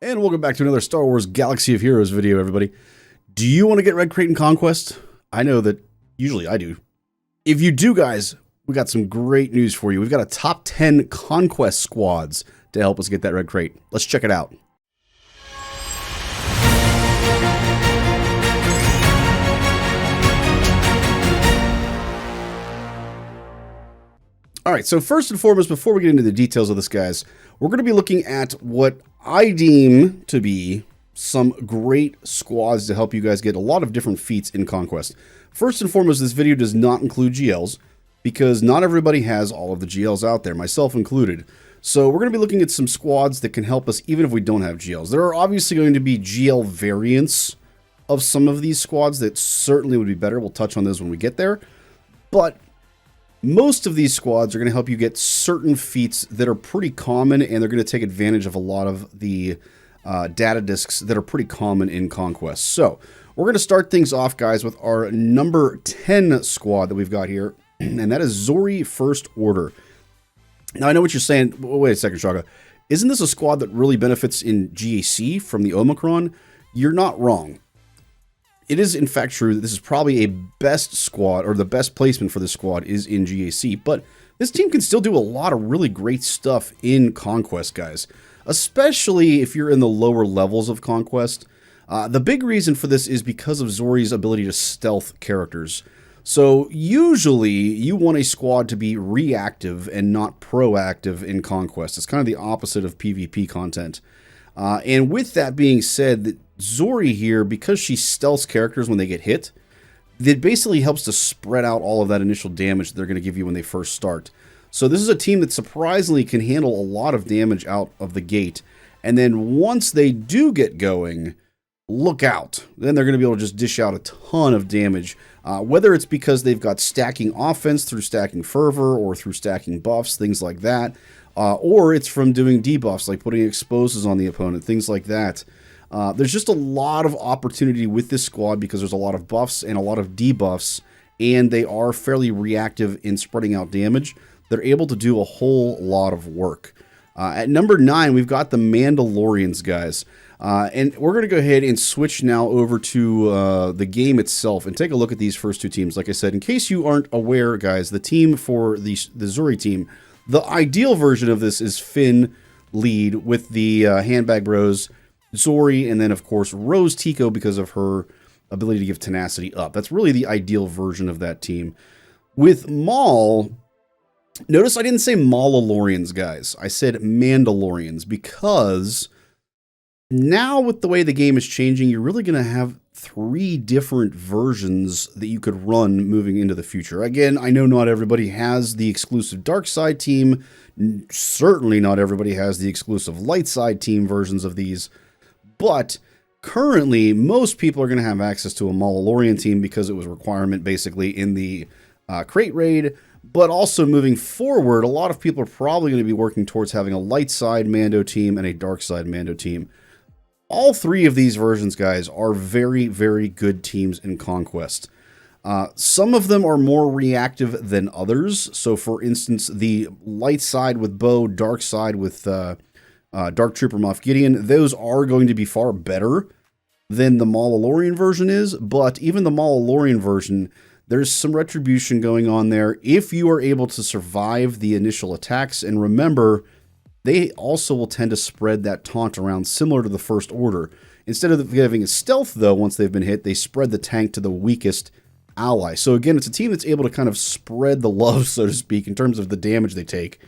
And welcome back to another Star Wars Galaxy of Heroes video, everybody. Do you want to get Red Crate in Conquest? I know that usually I do. If you do, guys, we got some great news for you. We've got a top 10 Conquest squads to help us get that Red Crate. Let's check it out. All right, so first and foremost, before we get into the details of this, guys, we're going to be looking at what I deem to be some great squads to help you guys get a lot of different feats in Conquest. First and foremost, this video does not include GLs because not everybody has all of the GLs out there, myself included. So we're going to be looking at some squads that can help us even if we don't have GLs. There are obviously going to be GL variants of some of these squads that certainly would be better. We'll touch on those when we get there. But most of these squads are going to help you get certain feats that are pretty common, and they're going to take advantage of a lot of the data discs that are pretty common in Conquest. So we're going to start things off, guys, with our number 10 squad that we've got here, and that is Zori First Order. Now, I know what you're saying. Wait a second, Shaka. Isn't this a squad that really benefits in GAC from the Omicron? You're not wrong. It is, in fact, true that this is probably a best squad, or the best placement for this squad is in GAC, but this team can still do a lot of really great stuff in Conquest, guys, especially if you're in the lower levels of Conquest. The big reason for this is because of Zori's ability to stealth characters. So usually you want a squad to be reactive and not proactive in Conquest. It's kind of the opposite of PvP content. And with that being said, Zori here, because she stealths characters when they get hit, it basically helps to spread out all of that initial damage that they're going to give you when they first start. So this is a team that surprisingly can handle a lot of damage out of the gate. And then once they do get going, look out. Then they're going to be able to just dish out a ton of damage. Whether it's because they've got stacking offense through stacking fervor or through stacking buffs, things like that. Or it's from doing debuffs, like putting exposes on the opponent, things like that. There's just a lot of opportunity with this squad because there's a lot of buffs and a lot of debuffs, and they are fairly reactive in spreading out damage. They're able to do a whole lot of work. At number 9, we've got the Mandalorians, guys. And we're going to go ahead and switch now over to the game itself and take a look at these first two teams. Like I said, in case you aren't aware, guys, the team for the Zori team, the ideal version of this is Finn lead with the Handbag Bros, Zori, and then, of course, Rose Tico because of her ability to give tenacity up. That's really the ideal version of that team. With Maul, notice I didn't say Malolorians, guys. I said Mandalorians because now with the way the game is changing, you're really going to have 3 different versions that you could run moving into the future. Again, I know not everybody has the exclusive dark side team. Certainly not everybody has the exclusive light side team versions of these. But currently, most people are going to have access to a Mandalorian team because it was a requirement basically in the crate raid. But also moving forward, a lot of people are probably going to be working towards having a light side Mando team and a dark side Mando team. All 3 of these versions, guys, are very, very good teams in Conquest. Some of them are more reactive than others. So, for instance, the light side with Bo, dark side with Dark Trooper Moff Gideon, those are going to be far better than the Mandalorian version is. But even the Mandalorian version, there's some retribution going on there if you are able to survive the initial attacks. And remember, they also will tend to spread that taunt around similar to the First Order. Instead of having a stealth, though, once they've been hit, they spread the tank to the weakest ally. So again, it's a team that's able to kind of spread the love, so to speak, in terms of the damage they take.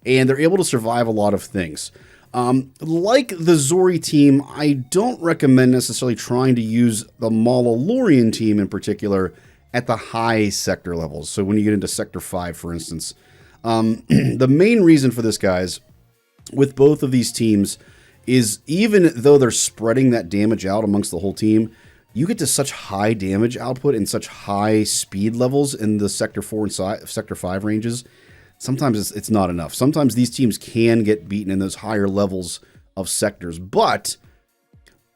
And they're able to survive a lot of things. Like the Zori team, I don't recommend necessarily trying to use the Mandalorian team in particular at the high sector levels. So when you get into Sector 5, for instance. The main reason for this, guys, with both of these teams is even though they're spreading that damage out amongst the whole team, you get to such high damage output and such high speed levels in the Sector 4 and Sector 5 ranges. Sometimes it's not enough. Sometimes these teams can get beaten in those higher levels of sectors, but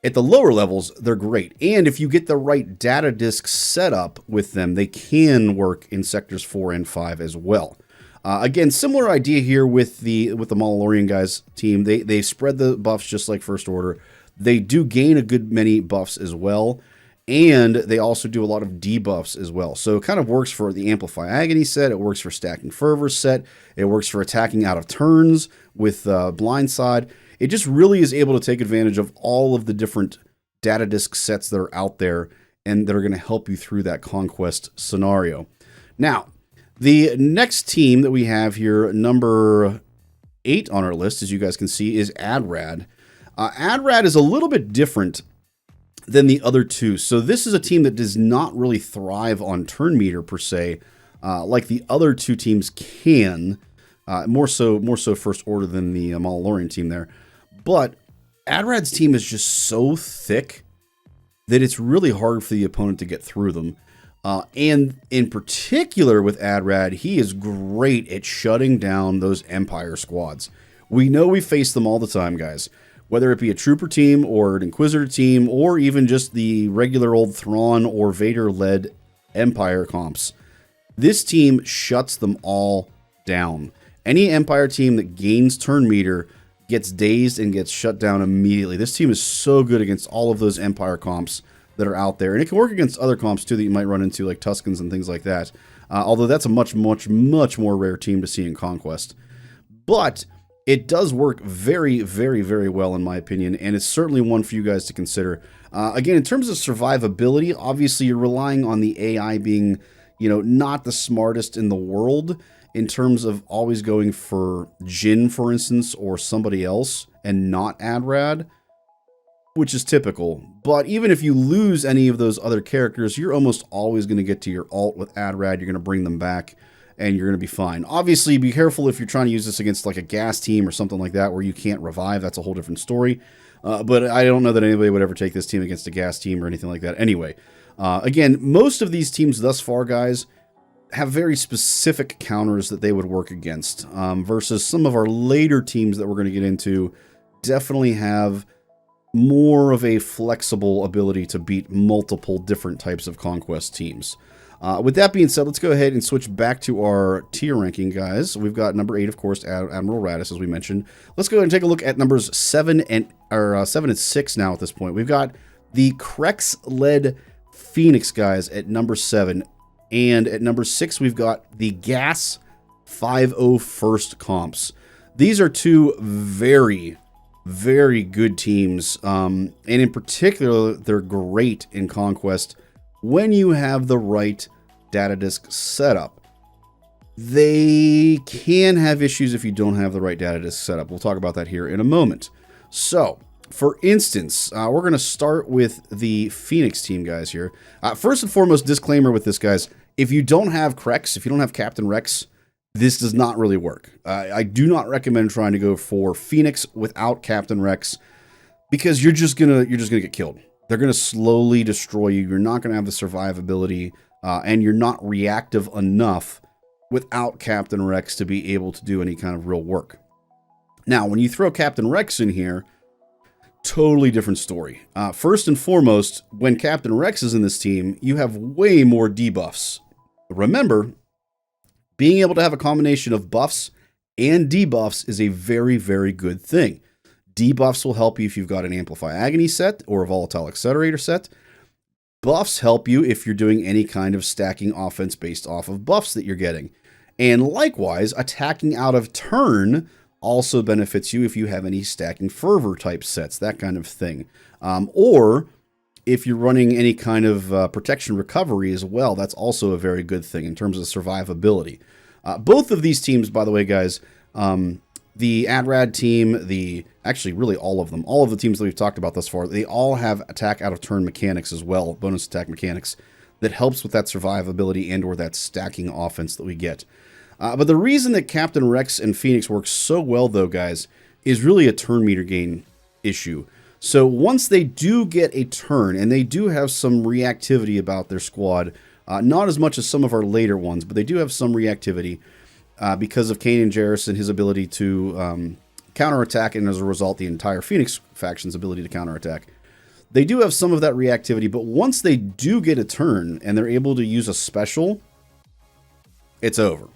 at the lower levels, they're great. And if you get the right data disk set up with them, they can work in Sectors 4 and 5 as well. Again, similar idea here with the Mandalorian guys team. They spread the buffs just like First Order. They do gain a good many buffs as well, and they also do a lot of debuffs as well. So it kind of works for the Amplify Agony set. It works for Stacking Fervor set. It works for attacking out of turns with Blindside. It just really is able to take advantage of all of the different data disk sets that are out there and that are going to help you through that Conquest scenario. Now, the next team that we have here, number 8 on our list, as you guys can see, is AdRad. AdRad is a little bit different than the other two. So this is a team that does not really thrive on turn meter per se, like the other two teams can. More so First Order than the Mandalorian team there. But AdRad's team is just so thick that it's really hard for the opponent to get through them. And in particular with AdRad, he is great at shutting down those Empire squads. We know we face them all the time, guys. Whether it be a Trooper team or an Inquisitor team or even just the regular old Thrawn or Vader-led Empire comps, this team shuts them all down. Any Empire team that gains turn meter gets dazed and gets shut down immediately. This team is so good against all of those Empire comps that are out there. And it can work against other comps too that you might run into, like Tuskens and things like that. Although that's a much more rare team to see in Conquest. But it does work very, very, very well in my opinion, and it's certainly one for you guys to consider. Again, in terms of survivability, obviously you're relying on the AI being, not the smartest in the world in terms of always going for Jin, for instance, or somebody else, and not AdRad, which is typical. But even if you lose any of those other characters, you're almost always going to get to your ult with AdRad. You're going to bring them back, and you're going to be fine. Obviously, be careful if you're trying to use this against like a gas team or something like that where you can't revive. That's a whole different story. But I don't know that anybody would ever take this team against a gas team or anything like that. Anyway, again, most of these teams thus far, guys, have very specific counters that they would work against, versus some of our later teams that we're going to get into definitely have more of a flexible ability to beat multiple different types of Conquest teams. With that being said, let's go ahead and switch back to our tier ranking, guys. We've got number 8, of course, Admiral Raddus, as we mentioned. Let's go ahead and take a look at numbers 7 and 6 now at this point. We've got the Krex-led Phoenix guys at number 7. And at number 6, we've got the Gas 501st comps. These are two very, very good teams. And in particular, they're great in Conquest when you have the right data disk setup. They can have issues if you don't have the right data disk setup. We'll talk about that here in a moment. So, for instance, we're going to start with the Phoenix team, guys, here. First and foremost, disclaimer with this, guys. If you don't have Krex, if you don't have Captain Rex, this does not really work. I do not recommend trying to go for Phoenix without Captain Rex because you're just gonna get killed. They're gonna slowly destroy you. You're not gonna have the survivability, and you're not reactive enough without Captain Rex to be able to do any kind of real work. Now, when you throw Captain Rex in here, totally different story. First and foremost, when Captain Rex is in this team, you have way more debuffs. Remember, being able to have a combination of buffs and debuffs is a very, very good thing. Debuffs will help you if you've got an Amplify Agony set or a Volatile Accelerator set. Buffs help you if you're doing any kind of stacking offense based off of buffs that you're getting. And likewise, attacking out of turn also benefits you if you have any Stacking Fervor type sets, that kind of thing. Or if you're running any kind of protection recovery as well, that's also a very good thing in terms of survivability. Both of these teams, by the way, guys, the AdRad team, actually really all of them, all of the teams that we've talked about thus far, they all have attack out of turn mechanics as well, bonus attack mechanics, that helps with that survivability and or that stacking offense that we get. But the reason that Captain Rex and Phoenix work so well, though, guys, is really a turn meter gain issue. So once they do get a turn, and they do have some reactivity about their squad, not as much as some of our later ones, but they do have some reactivity because of Kanan Jarrus and his ability to counterattack, and as a result, the entire Phoenix faction's ability to counterattack. They do have some of that reactivity, but once they do get a turn, and they're able to use a special, it's over.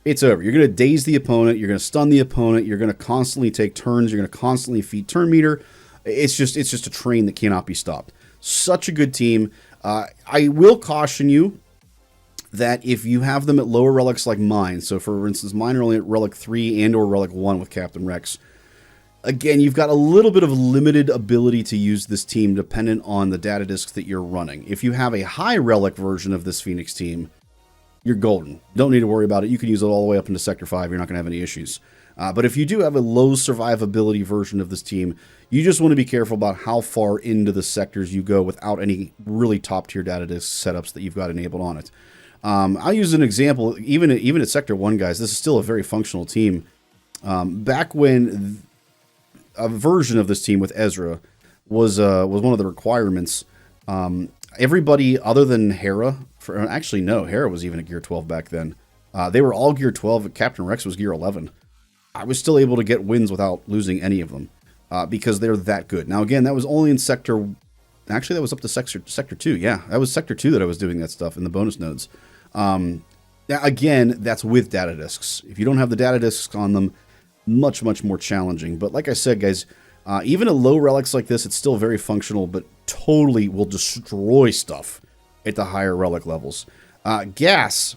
it's over. You're going to daze the opponent. You're going to stun the opponent. You're going to constantly take turns. You're going to constantly feed turn meter. It's just a train that cannot be stopped. Such a good team. I will caution you that if you have them at lower relics like mine, so for instance, mine are only at relic 3 and or relic 1 with Captain Rex. Again, you've got a little bit of limited ability to use this team dependent on the data discs that you're running. If you have a high relic version of this Phoenix team, you're golden. Don't need to worry about it. You can use it all the way up into Sector 5. You're not going to have any issues. But if you do have a low survivability version of this team, you just want to be careful about how far into the sectors you go without any really top-tier data disk setups that you've got enabled on it. I'll use an example. Even at Sector 1, guys, this is still a very functional team. Back when a version of this team with Ezra was one of the requirements, everybody other than Hera, actually no, Hera was even at Gear 12 back then. They were all Gear 12. Captain Rex was Gear 11. I was still able to get wins without losing any of them because they're that good. Now, again, that was only in Sector... Actually, that was up to Sector 2. Yeah, that was Sector 2 that I was doing that stuff in the bonus nodes. Now, again, that's with data disks. If you don't have the data disks on them, much, much more challenging. But like I said, guys, even at low relics like this, it's still very functional, but totally will destroy stuff at the higher relic levels. Gas...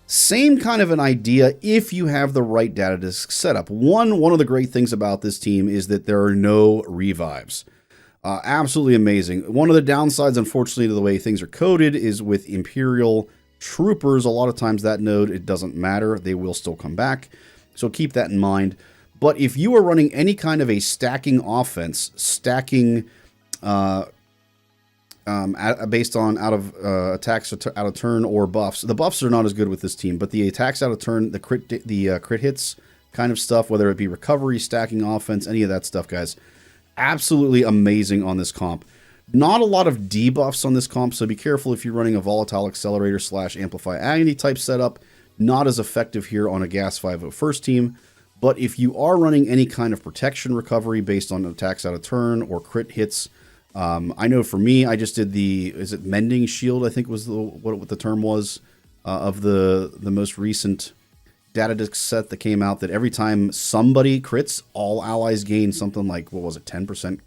Same kind of an idea if you have the right data disk setup. One of the great things about this team is that there are no revives. Absolutely amazing. One of the downsides, unfortunately, to the way things are coded is with Imperial Troopers. A lot of times that node, it doesn't matter. They will still come back. So keep that in mind. But if you are running any kind of a stacking offense, stacking... based on attacks out of turn or buffs. The buffs are not as good with this team, but the attacks out of turn, the crit hits kind of stuff, whether it be recovery, stacking offense, any of that stuff, guys, absolutely amazing on this comp. Not a lot of debuffs on this comp, so be careful if you're running a volatile accelerator / amplify agony type setup. Not as effective here on a Gas 5 first team, but if you are running any kind of protection recovery based on attacks out of turn or crit hits, I know for me, I just did is it Mending Shield, I think was what the term was, of the most recent data disk set that came out, that every time somebody crits, all allies gain something like, 10%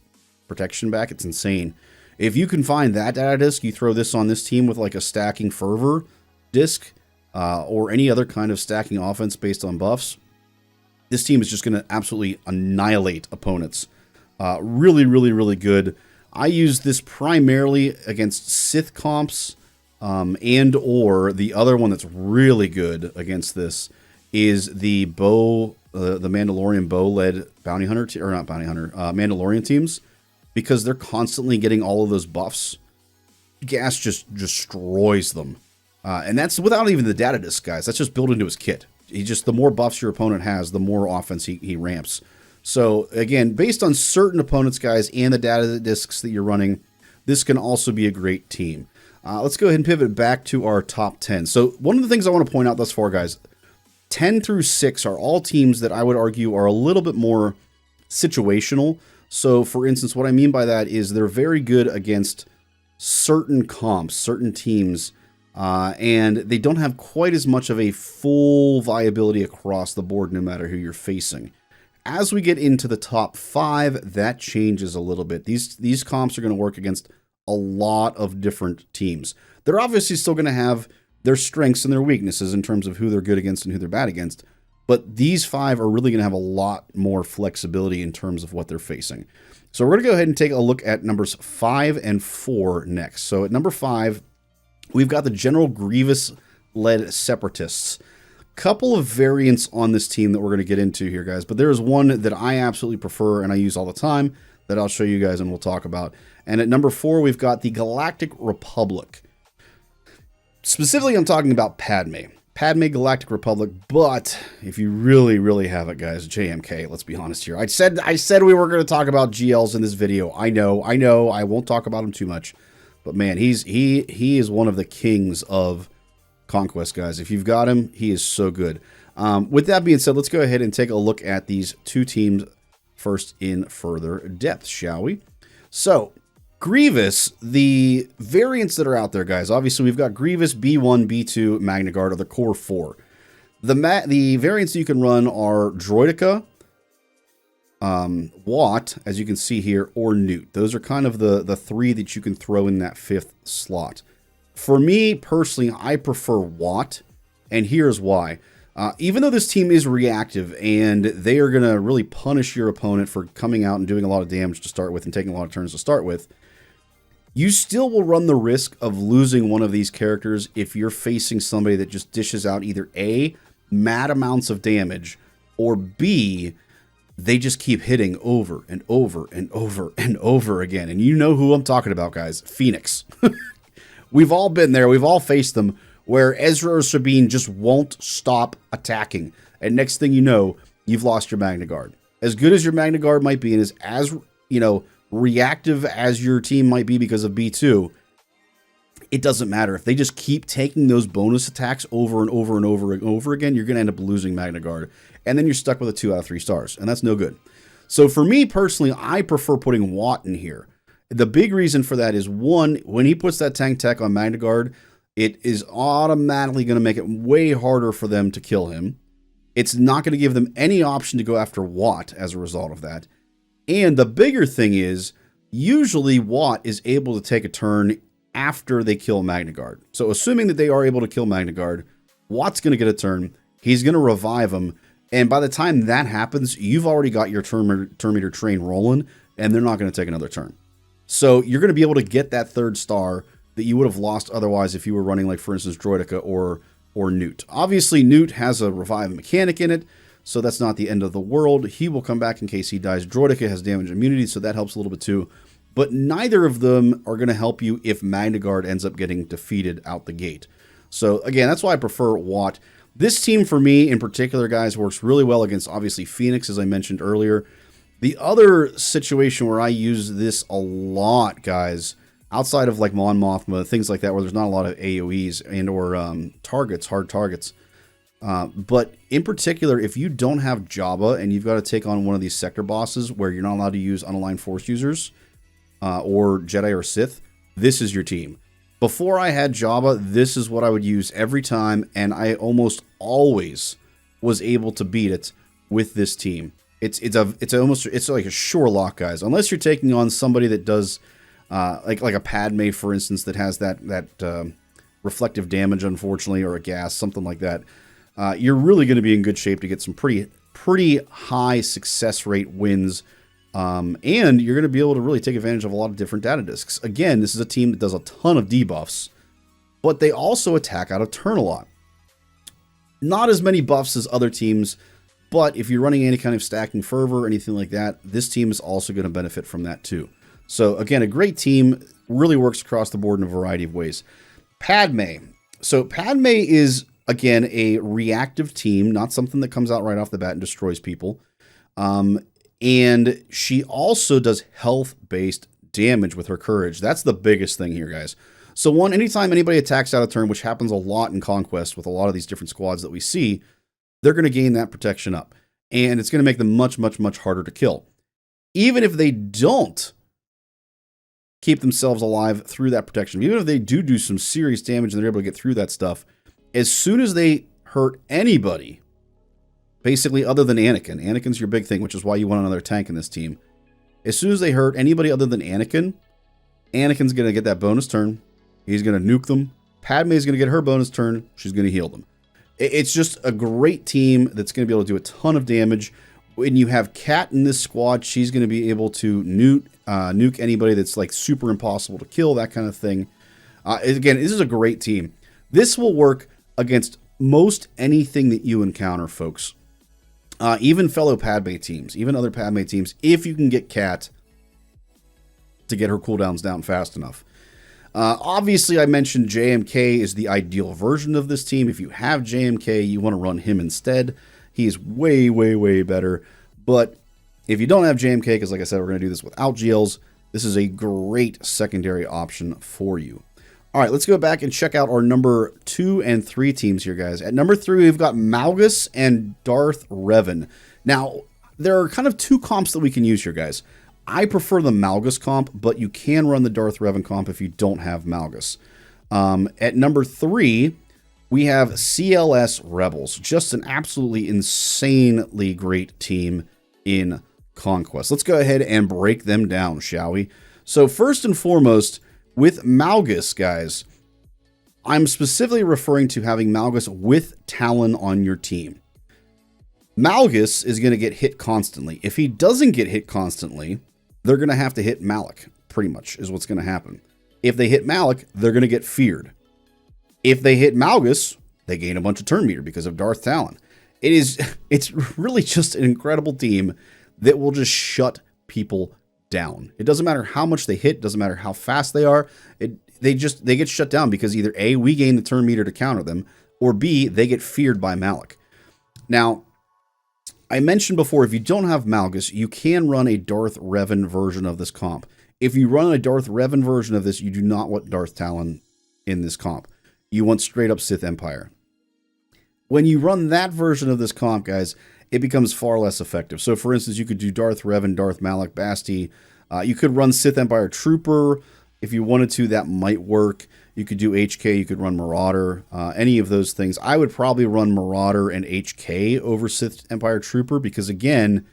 protection back? It's insane. If you can find that data disk, you throw this on this team with like a stacking fervor disc, or any other kind of stacking offense based on buffs, this team is just going to absolutely annihilate opponents. Really, really, really good. I use this primarily against Sith comps, and or the other one that's really good against this is the the Mandalorian bow-led bounty hunter, or not bounty hunter, Mandalorian teams, because they're constantly getting all of those buffs. Gas just destroys them, and that's without even the data disc, guys. That's just built into his kit. The more buffs your opponent has, the more offense he ramps. So, again, based on certain opponents, guys, and the data discs that you're running, this can also be a great team. Let's go ahead and pivot back to our top 10. So, one of the things I want to point out thus far, guys, 10 through 6 are all teams that I would argue are a little bit more situational. So, for instance, what I mean by that is they're very good against certain comps, certain teams, and they don't have quite as much of a full viability across the board no matter who you're facing. As we get into the top 5, that changes a little bit. These comps are going to work against a lot of different teams. They're obviously still going to have their strengths and their weaknesses in terms of who they're good against and who they're bad against. But these 5 are really going to have a lot more flexibility in terms of what they're facing. So we're going to go ahead and take a look at numbers 5 and 4 next. So at number 5, we've got the General Grievous-led Separatists. Couple of variants on this team that we're going to get into here, guys, but there's one that I absolutely prefer and I use all the time that I'll show you guys and we'll talk about. And at number 4, we've got the Galactic Republic. Specifically, I'm talking about Padme Galactic Republic, but if you really, really have it, guys, JMK, let's be honest here. I said we were going to talk about GLs in this video. I know, I won't talk about him too much, but man, he is one of the kings of Conquest, guys. If you've got him, he is so good. With that being said, let's go ahead and take a look at these two teams first in further depth, shall we? So, Grievous, the variants that are out there, guys. Obviously, we've got Grievous, B1, B2, Magna Guard are the core 4. The variants you can run are Droideka, Watt, as you can see here, or Newt. Those are kind of the three that you can throw in that 5th slot. For me, personally, I prefer Watt, and here's why. Even though this team is reactive, and they are going to really punish your opponent for coming out and doing a lot of damage to start with and taking a lot of turns to start with, you still will run the risk of losing one of these characters if you're facing somebody that just dishes out either A, mad amounts of damage, or B, they just keep hitting over and over and over and over again. And you know who I'm talking about, guys. Phoenix. We've all been there. We've all faced them where Ezra or Sabine just won't stop attacking. And next thing you know, you've lost your Magna Guard. As good as your Magna Guard might be, and as you know, reactive as your team might be because of B2, it doesn't matter. If they just keep taking those bonus attacks over and over and over and over again, you're going to end up losing Magna Guard. And then you're stuck with a 2 out of 3 stars. And that's no good. So for me personally, I prefer putting Watt in here. The big reason for that is, one, when he puts that tank tech on Magna Guard, it is automatically going to make it way harder for them to kill him. It's not going to give them any option to go after Watt as a result of that. And the bigger thing is, usually Watt is able to take a turn after they kill Magna Guard. So assuming that they are able to kill Magna Guard, Watt's going to get a turn. He's going to revive him. And by the time that happens, you've already got your Terminator train rolling, and they're not going to take another turn. So you're going to be able to get that 3rd star that you would have lost otherwise if you were running, like, for instance, Droideka or Newt. Obviously, Newt has a revive mechanic in it, so that's not the end of the world. He will come back in case he dies. Droideka has damage immunity, so that helps a little bit too. But neither of them are going to help you if Magna Guard ends up getting defeated out the gate. So, again, that's why I prefer Watt. This team, for me in particular, guys, works really well against, obviously, Phoenix, as I mentioned earlier. The other situation where I use this a lot, guys, outside of like Mon Mothma, things like that, where there's not a lot of AoEs and or targets, hard targets. But in particular, if you don't have Jabba and you've got to take on one of these sector bosses where you're not allowed to use unaligned Force users or Jedi or Sith, this is your team. Before I had Jabba, this is what I would use every time, and I almost always was able to beat it with this team. It's like a sure lock, guys. Unless you're taking on somebody that does like a Padme, for instance, that has that reflective damage, unfortunately, or a gas, something like that. You're really going to be in good shape to get some pretty high success rate wins. And you're going to be able to really take advantage of a lot of different data discs. Again, this is a team that does a ton of debuffs, but they also attack out of turn a lot. Not as many buffs as other teams, but if you're running any kind of stacking fervor or anything like that, this team is also going to benefit from that too. So again, a great team, really works across the board in a variety of ways. Padme. So Padme is, again, a reactive team, not something that comes out right off the bat and destroys people. And she also does health-based damage with her courage. That's the biggest thing here, guys. So one, anytime anybody attacks out of turn, which happens a lot in Conquest with a lot of these different squads that we see, they're going to gain that protection up. And it's going to make them much, much, much harder to kill. Even if they don't keep themselves alive through that protection, even if they do some serious damage and they're able to get through that stuff, as soon as they hurt anybody, basically other than Anakin, Anakin's your big thing, which is why you want another tank in this team. As soon as they hurt anybody other than Anakin, Anakin's going to get that bonus turn. He's going to nuke them. Padme's going to get her bonus turn. She's going to heal them. It's just a great team that's going to be able to do a ton of damage. When you have Kat in this squad, she's going to be able to nuke anybody that's like super impossible to kill, that kind of thing. Again, this is a great team. This will work against most anything that you encounter, folks. Even fellow Padme teams, even other Padme teams, if you can get Kat to get her cooldowns down fast enough. Obviously, I mentioned JMK is the ideal version of this team. If you have JMK, you want to run him instead. He's way, way, way better. But if you don't have JMK, because like I said, we're going to do this without GLs, this is a great secondary option for you. All right, let's go back and check out our number 2 and 3 teams here, guys. At number 3, we've got Malgus and Darth Revan. Now, there are kind of 2 comps that we can use here, guys. I prefer the Malgus comp, but you can run the Darth Revan comp if you don't have Malgus. At number 3, we have CLS Rebels, just an absolutely insanely great team in Conquest. Let's go ahead and break them down, shall we? So first and foremost, with Malgus, guys, I'm specifically referring to having Malgus with Talon on your team. Malgus is going to get hit constantly. If he doesn't get hit constantly, they're going to have to hit Malik, pretty much, is what's going to happen. If they hit Malik, they're going to get feared. If they hit Malgus, they gain a bunch of turn meter because of Darth Talon. It's really just an incredible team that will just shut people down. It doesn't matter how much they hit, doesn't matter how fast they are. They get shut down because either A, we gain the turn meter to counter them, or B, they get feared by Malik. Now, I mentioned before, if you don't have Malgus, you can run a Darth Revan version of this comp. If you run a Darth Revan version of this, you do not want Darth Talon in this comp. You want straight up Sith Empire. When you run that version of this comp, guys, it becomes far less effective. So, for instance, you could do Darth Revan, Darth Malak, Basti. You could run Sith Empire Trooper. If you wanted to, that might work. You could do HK. You could run Marauder. Any of those things. I would probably run Marauder and HK over Sith Empire Trooper because, again,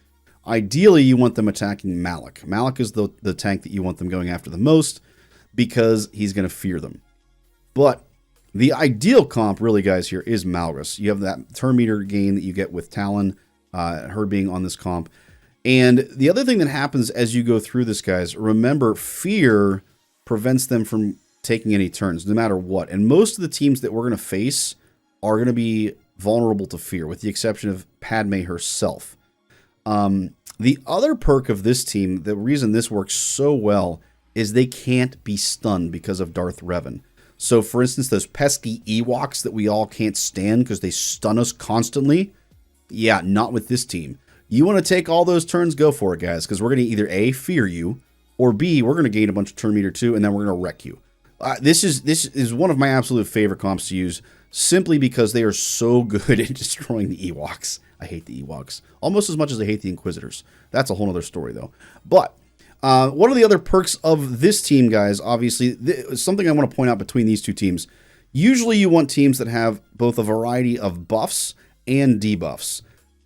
ideally you want them attacking Malak. Malak is the tank that you want them going after the most because he's going to fear them. But the ideal comp, really, guys, here is Malgus. You have that turn meter gain that you get with Talon, her being on this comp. And the other thing that happens as you go through this, guys, remember, fear prevents them from taking any turns, no matter what. And most of the teams that we're going to face are going to be vulnerable to fear, with the exception of Padme herself. The other perk of this team, the reason this works so well, is they can't be stunned because of Darth Revan. So, for instance, those pesky Ewoks that we all can't stand because they stun us constantly, yeah, not with this team. You want to take all those turns, go for it, guys, because we're going to either A, fear you, or B, we're going to gain a bunch of turn meter too, and then we're going to wreck you. This is one of my absolute favorite comps to use, simply because they are so good at destroying the Ewoks. I hate the Ewoks almost as much as I hate the Inquisitors. That's a whole other story, though. But one of the other perks of this team, guys, obviously, something I want to point out between these two teams. Usually you want teams that have both a variety of buffs and debuffs.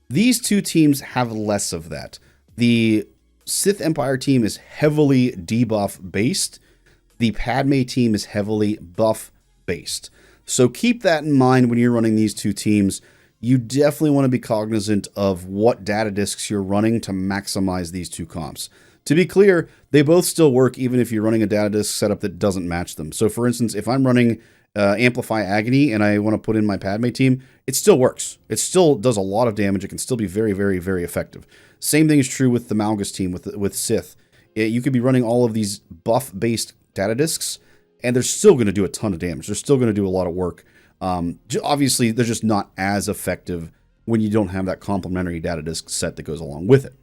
These two teams have less of that. The Sith Empire team is heavily debuff based. The Padme team is heavily buff based. So keep that in mind when you're running these two teams. You definitely want to be cognizant of what data disks you're running to maximize these two comps. To be clear, they both still work even if you're running a data disk setup that doesn't match them. So for instance, if I'm running Amplify Agony and I want to put in my Padme team, it still works. It still does a lot of damage. It can still be very, very, very effective. Same thing is true with the Malgus team with Sith. You could be running all of these buff-based data disks, and they're still going to do a ton of damage. They're still going to do a lot of work. Obviously, they're just not as effective when you don't have that complementary data disk set that goes along with it.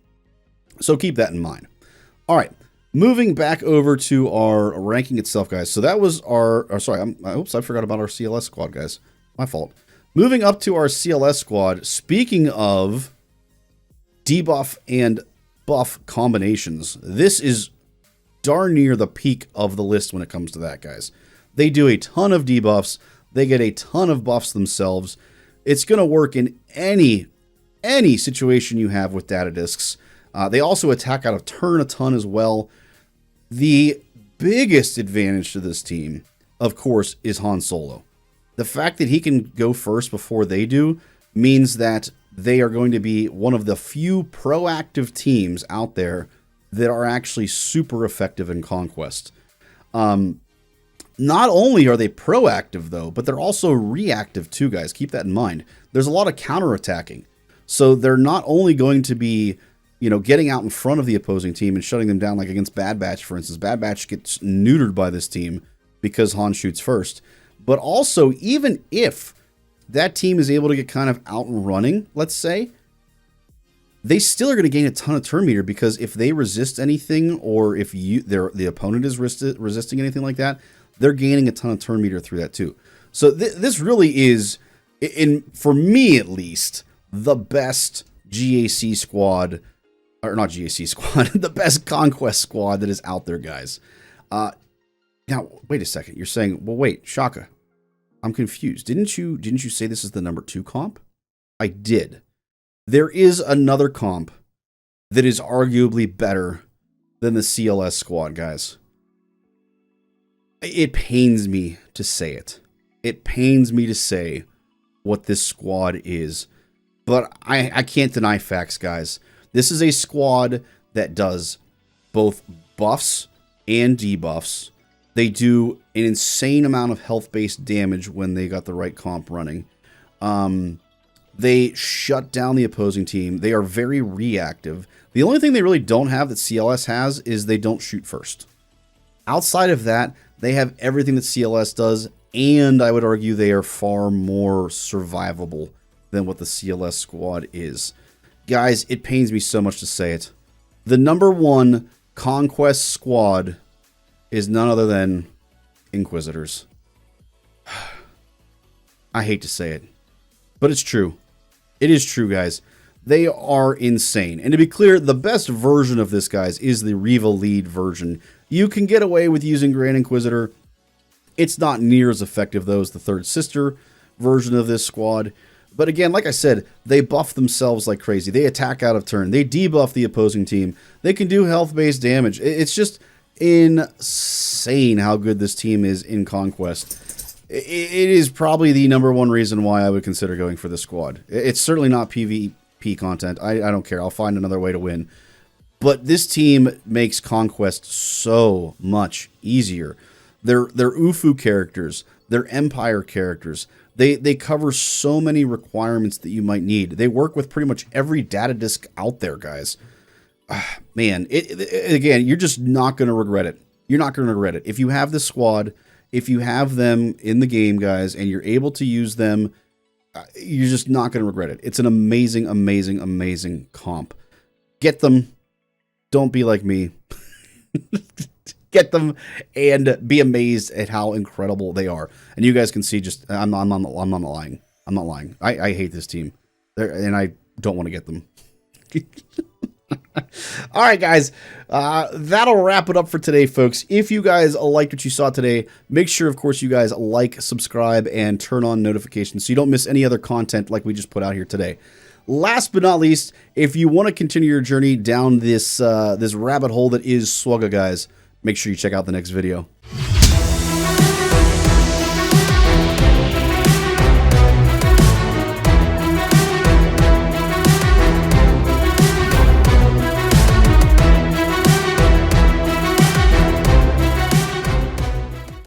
So keep that in mind. All right, moving back over to our ranking itself, guys. So that was oops, I forgot about our CLS squad, guys. My fault. Moving up to our CLS squad, speaking of debuff and buff combinations, this is darn near the peak of the list when it comes to that, guys. They do a ton of debuffs. They get a ton of buffs themselves. It's going to work in any situation you have with data disks. They also attack out of turn a ton as well. The biggest advantage to this team, of course, is Han Solo. The fact that he can go first before they do means that they are going to be one of the few proactive teams out there that are actually super effective in Conquest. Not only are they proactive, though, but they're also reactive too, guys. Keep that in mind. There's a lot of counterattacking. So they're not only going to be, getting out in front of the opposing team and shutting them down, like against Bad Batch, for instance. Bad Batch gets neutered by this team because Han shoots first. But also, even if that team is able to get kind of out and running, let's say, they still are going to gain a ton of turn meter, because if they resist anything, or if the opponent is resisting anything like that, they're gaining a ton of turn meter through that too. So this really is, for me at least, the best GAC squad, or not GAC squad, the best Conquest squad that is out there, guys. Now, wait a second. You're saying, well, wait, Shaka, I'm confused. Didn't you say this is the number 2 comp? I did. There is another comp that is arguably better than the CLS Squad, guys. It pains me to say it. It pains me to say what this squad is. But I can't deny facts, guys. This is a squad that does both buffs and debuffs. They do an insane amount of health-based damage when they got the right comp running. They shut down the opposing team. They are very reactive. The only thing they really don't have that CLS has is they don't shoot first. Outside of that, they have everything that CLS does, and I would argue they are far more survivable than what the CLS squad is. Guys, it pains me so much to say it. The number 1 Conquest squad is none other than Inquisitors. I hate to say it, but it's true. It is true, guys. They are insane. And to be clear, the best version of this, guys, is the Riva lead version. You can get away with using Grand Inquisitor. It's not near as effective, though, as the Third Sister version of this squad. But again, like I said, they buff themselves like crazy. They attack out of turn. They debuff the opposing team. They can do health-based damage. It's just insane how good this team is in Conquest. It is probably the number 1 reason why I would consider going for this squad. It's certainly not PvP content. I don't care. I'll find another way to win. But this team makes Conquest so much easier. They're UFU characters. They're Empire characters. They cover so many requirements that you might need. They work with pretty much every data disk out there, guys. Man, again, you're just not going to regret it. You're not going to regret it. If you have this squad, if you have them in the game, guys, and you're able to use them, you're just not going to regret it. It's an amazing, amazing, amazing comp. Get them. Don't be like me. Get them and be amazed at how incredible they are. And you guys can see just, I'm not lying. I'm not lying. I hate this team. And I don't want to get them. All right, guys. That'll wrap it up for today, folks. If you guys liked what you saw today, make sure, of course, you guys like, subscribe, and turn on notifications so you don't miss any other content like we just put out here today. Last but not least, if you want to continue your journey down this rabbit hole that is Swugga, guys, make sure you check out the next video.